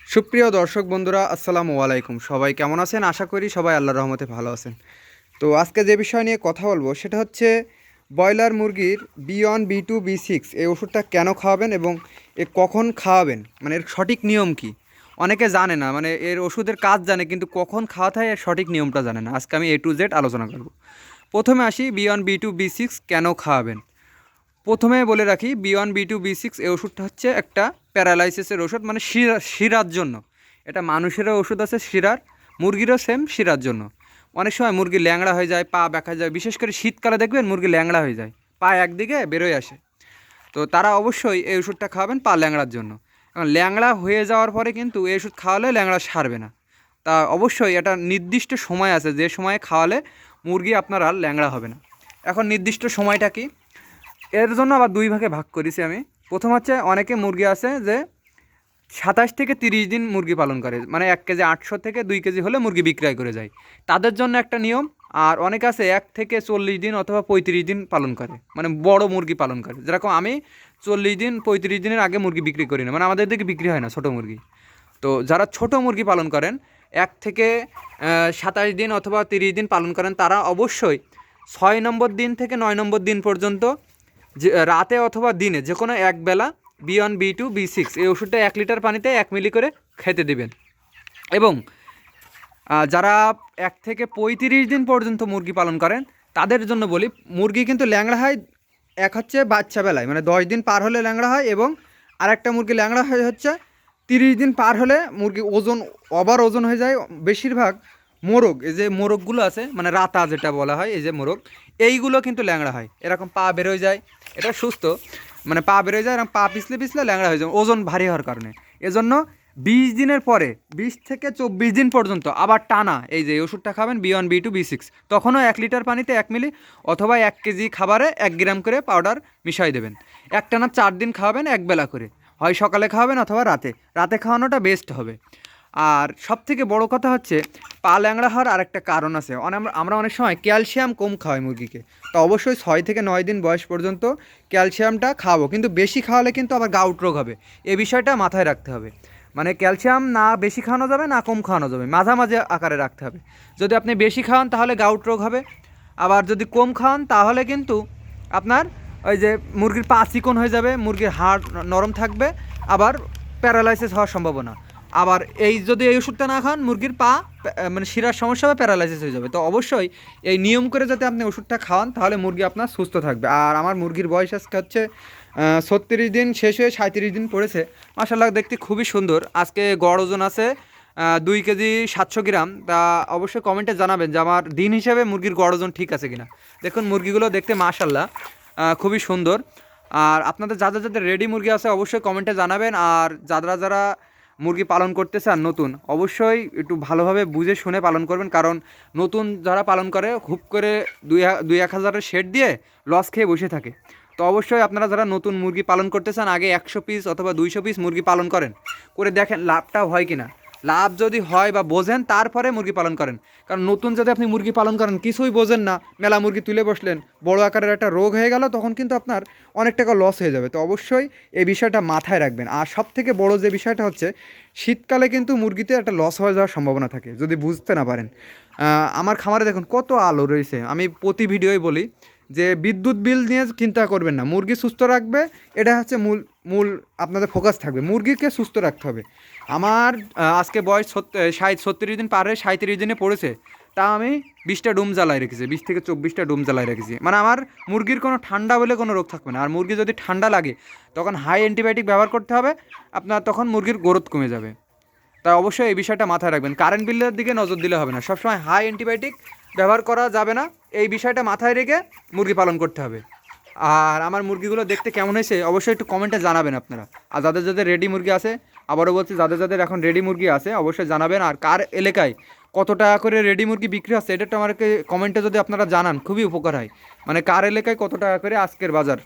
সুপ্রিয় দর্শক বন্ধুরা, আসসালামু আলাইকুম। সবাই কেমন আছেন? আশা করি সবাই আল্লাহর রহমতে ভালো আছেন। তো আজকে যে বিষয় নিয়ে কথা বলবো সেটা হচ্ছে ব্রয়লার মুরগির B1 B2 B6 এই ওষুধটা কেন খাওয়াবেন এবং কখন খাওয়াবেন, মানে এর সঠিক নিয়ম কি। অনেকে জানে না, মানে এর ওষুধের কাজ জানে কিন্তু কখন খাওয়াতে হয় এর সঠিক নিয়মটা জানে না। আজকে আমি A to Z আলোচনা করব। প্রথমে আসি B1 B2 B6 কেন খাওয়াবেন। প্রথমে বলে রাখি, B1 B2 B6 এই ওষুধটা হচ্ছে একটা প্যারালাইসিসের ওষুধ, মানে শিরার জন্য। এটা মানুষেরও ওষুধ আছে শিরার, মুরগিরও সেম শিরার জন্য। অনেক সময় মুরগি ল্যাংড়া হয়ে যায়, পা ব্যাকা যায়, বিশেষ করে শীতকালে দেখবেন মুরগি ল্যাংড়া হয়ে যায়, পা একদিকে বেরোয় আসে। তো তারা অবশ্যই এই ওষুধটা খাওয়াবেন পা ল্যাংড়ার জন্য। এবং ল্যাংড়া হয়ে যাওয়ার পরে কিন্তু এই ওষুধ খাওয়ালে ল্যাংড়া সারবে না। তা অবশ্যই এটা নির্দিষ্ট সময় আছে, যে সময়ে খাওয়ালে মুরগি আপনার আর ল্যাংড়া হবে না। এখন নির্দিষ্ট সময়টা কি, এর জন্য আবার দুই ভাগে ভাগ করেছি আমি। প্রথম হচ্ছে, অনেকে মুরগি আছে যে 27 থেকে 30 দিন মুরগি পালন করে, মানে 1 কেজি 800 থেকে 2 কেজি হলে মুরগি বিক্রয় করে যায়, তাদের জন্য একটা নিয়ম। আর অনেক আছে 1 থেকে 40 দিন অথবা 35 দিন পালন করে, মানে বড় মুরগি পালন করে। যেরকম আমি 40 দিন 35 দিনের আগে মুরগি বিক্রি করি না, মানে আমাদের দিকে বিক্রি হয় না ছোটো মুরগি। তো যারা ছোট মুরগি পালন করেন 1 থেকে 27 দিন অথবা 30 দিন পালন করেন, তারা অবশ্যই 6 নম্বর দিন থেকে 9 নম্বর দিন পর্যন্ত যে রাতে অথবা দিনে যে কোনো এক বেলা B1 B2 B6 এই ওষুধটা 1 লিটার পানিতে 1 মিলি করে খেতে দিবেন। এবং যারা 1 থেকে 35 দিন পর্যন্ত মুরগি পালন করেন তাদের জন্য বলি, মুরগি কিন্তু ল্যাংড়া হয় এক হচ্ছে বাচ্চা বেলায়, মানে 10 দিন পার হলে ল্যাংড়া হয়, এবং আরেকটা মুরগি ল্যাংড়া হয় হচ্ছে 30 দিন পার হলে মুরগি ওভার ওজন হয়ে যায়। বেশিরভাগ মোরগ, এই যে মোরগগুলো আছে, মানে রাতা যেটা বলা হয়, এই যে মোরগ, এইগুলো কিন্তু ল্যাংড়া হয়, এরকম পা বেরোয় যায়। এটা সুস্থ, মানে পা বেরোয় যায় এবং পা পিছলে পিছলে ল্যাংড়া হয়ে যায় ওজন ভারী হওয়ার কারণে। এজন্য 20 দিনের পরে 20 থেকে 24 দিন পর্যন্ত আবার টানা এই যে ওষুধটা খাবেন B1 B2 B6, তখনও 1 লিটার পানিতে 1 মিলি অথবা 1 কেজি খাবারে 1 গ্রাম করে পাউডার মিশাই দেবেন। একটানা 4 দিন খাওয়াবেন, এক বেলা করে, হয় সকালে খাওয়াবেন অথবা রাতে। রাতে খাওয়ানোটা বেস্ট হবে। আর সবথেকে বড় কথা হচ্ছে, পা ল্যাংড়া হওয়ার আরেকটা কারণ আছে। আমরা অনেক সময় ক্যালসিয়াম কম খাওয়াই মুরগিকে, তো অবশ্যই 6 থেকে 9 দিন বয়স পর্যন্ত ক্যালসিয়ামটা খাওয়াবো, কিন্তু বেশি খাওয়ালে কিন্তু আবার গাউট রোগ হবে। এই বিষয়টা মাথায় রাখতে হবে। মানে ক্যালসিয়াম না বেশি খাওয়ানো যাবে না কম খাওয়ানো যাবে, মাঝামাঝি আকারে রাখতে হবে। যদি আপনি বেশি খাওয়ান তাহলে গাউট রোগ হবে, আবার যদি কম খাওয়ান তাহলে কিন্তু আপনার ওই যে মুরগির পা চিকন হয়ে যাবে, মুরগির হাড় নরম থাকবে, আবার প্যারালাইসিস হওয়ার সম্ভাবনা। আবার যদি এই ওষুধটা না খান, মুরগির পা মানে শিরার সমস্যা হবে, প্যারালাইসিস হয়ে যাবে। তো অবশ্যই এই নিয়ম করে যাতে আপনি ওষুধটা খাওয়ান, তাহলে মুরগি আপনার সুস্থ থাকবে। আর আমার মুরগির বয়স আজকে হচ্ছে 36 দিন শেষ হয়ে 37 দিন পড়েছে। মাশাআল্লাহ, দেখতে খুবই সুন্দর। আজকে গড় ওজন আছে 2 কেজি 700 গ্রাম। তা অবশ্যই কমেন্টে জানাবেন যে আমার দিন হিসেবে মুরগির গড় ওজন ঠিক আছে কিনা। দেখুন মুরগিগুলো দেখতে মাশাআল্লাহ খুবই সুন্দর। আর আপনাদের যাদের যাদের রেডি মুরগি আছে অবশ্যই কমেন্টে জানাবেন। আর যারা যারা মুরগি পালন করতে চান নতুন, অবশ্যই একটু ভালোভাবে বুঝে শুনে পালন করবেন, কারণ নতুন যারা পালন করে খুব করে 2-1 হাজারের শেড দিয়ে লস খেয়ে বসে থাকে। তো অবশ্যই আপনারা যারা নতুন মুরগি পালন করতে চান, আগে 100 পিস অথবা 200 পিস মুরগি পালন করেন, করে দেখেন লাভটাও হয় কিনা। লাভ যদি হয় বা বোঝেন তারপরে মুরগি পালন করেন। কারণ নতুন যদি আপনি মুরগি পালন করেন, কিছুই বোঝেন না, মেলা মুরগি তুলে বসলেন, বড় আকারের একটা রোগ হয়ে গেল, তখন কিন্তু আপনার অনেক টাকা লস হয়ে যাবে। তো অবশ্যই এই বিষয়টা মাথায় রাখবেন। আর সব থেকে বড় যে বিষয়টা হচ্ছে, শীতকালে কিন্তু মুরগিতে একটা লস হয়ে যাওয়ার সম্ভাবনা থাকে যদি বুঝতে না পারেন। আমার খামারে দেখুন কত আলো রয়েছে। আমি প্রতি ভিডিওই বলি যে বিদ্যুৎ বিল নিয়ে চিন্তা করবেন না, মুরগি সুস্থ রাখবে, এটা হচ্ছে মূল মূল আপনাদের ফোকাস থাকবে, মুরগিকে সুস্থ রাখতে হবে। আমার আজকে বয়স 36 দিন পার হয়ে 37 দিনে পড়েছে, তা আমি 20টা ডুম জ্বালায় রেখেছি, 20 থেকে 24টা ডুম জ্বালায় রেখেছি। মানে আমার মুরগির কোনো ঠান্ডা বলে কোনো রোগ থাকবে না। আর মুরগি যদি ঠান্ডা লাগে তখন হাই অ্যান্টিবায়োটিক ব্যবহার করতে হবে, আপনার তখন মুরগির গ্রোথ কমে যাবে। তাই অবশ্যই এই বিষয়টা মাথায় রাখবেন। কারেন্ট বিলের দিকে নজর দিলে হবে না, সবসময় হাই অ্যান্টিবায়োটিক ব্যবহার করা যাবে না। এই বিষয়টা মাথায় রেখে মুরগি পালন করতে হবে। আর আমার মুরগিগুলো দেখতে কেমন হয়েছে অবশ্যই একটু কমেন্টে জানাবেন আপনারা। আর যাদের যাদের রেডি মুরগি আছে, আবারও বলছি, যাদের যাদের এখন রেডি মুরগি আছে অবশ্যই জানাবেন। আর কার এলাকায় কত টাকা করে রেডি মুরগি বিক্রি হচ্ছে, এটা তো আমাকে কমেন্টে যদি আপনারা জানান খুবই উপকার হয়। মানে কার এলাকায় কত টাকা করে আজকের বাজার